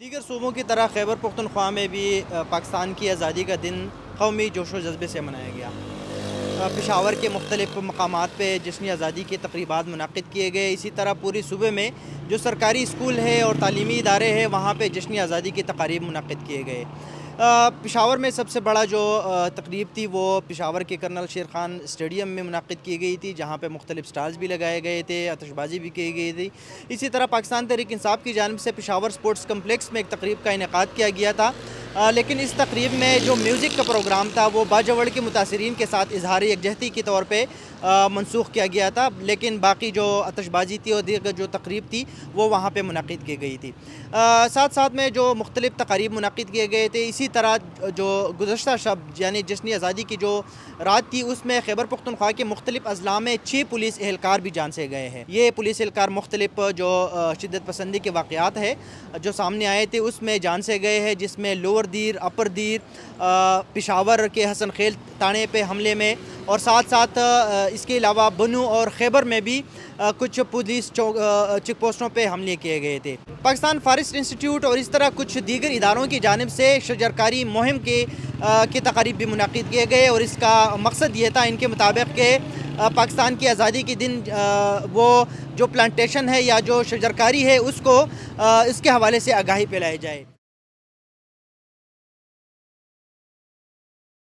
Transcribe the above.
دیگر صوبوں کی طرح خیبر پختونخوا میں بھی پاکستان کی آزادی کا دن قومی جوش و جذبے سے منایا گیا۔ پشاور کے مختلف مقامات پہ جشنی آزادی کے تقریبات منعقد کیے گئے۔ اسی طرح پوری صوبے میں جو سرکاری اسکول ہے اور تعلیمی ادارے ہیں وہاں پہ جشنی آزادی کی تقاریب منعقد کیے گئے۔ پشاور میں سب سے بڑا جو تقریب تھی وہ پشاور کے کرنل شیر خان اسٹیڈیم میں منعقد کی گئی تھی، جہاں پہ مختلف سٹالز بھی لگائے گئے تھے، آتش بازی بھی کی گئی تھی۔ اسی طرح پاکستان تحریک انصاف کی جانب سے پشاور سپورٹس کمپلیکس میں ایک تقریب کا انعقاد کیا گیا تھا، لیکن اس تقریب میں جو میوزک کا پروگرام تھا وہ باجوڑ کے متاثرین کے ساتھ اظہار یکجہتی کے طور پہ منسوخ کیا گیا تھا، لیکن باقی جو آتش بازی تھی اور دیگر جو تقریب تھی وہ وہاں پہ منعقد کی گئی تھی۔ ساتھ ساتھ میں جو مختلف تقاریب منعقد کیے گئے تھے، اسی طرح جو گزشتہ شب یعنی جشنی آزادی کی جو رات تھی اس میں خیبر پختونخوا کے مختلف اضلاع میں 6 پولیس اہلکار بھی جان سے گئے ہیں۔ یہ پولیس اہلکار مختلف جو شدت پسندی کے واقعات ہیں جو سامنے آئے تھے اس میں جان سے گئے ہیں، جس میں لوور دیر، اپر دیر، پشاور کے حسن خیل تانے پہ حملے میں، اور ساتھ ساتھ اس کے علاوہ بنو اور خیبر میں بھی کچھ پولیس چیک پوسٹوں پہ حملے کیے گئے تھے۔ پاکستان فارسٹ انسٹیٹیوٹ اور اس طرح کچھ دیگر اداروں کی جانب سے شجرکاری مہم کے تقاریب بھی منعقد کیے گئے، اور اس کا مقصد یہ تھا ان کے مطابق کہ پاکستان کی آزادی کے دن وہ جو پلانٹیشن ہے یا جو شجرکاری ہے اس کو اس کے حوالے سے آگاہی پھیلائی جائے۔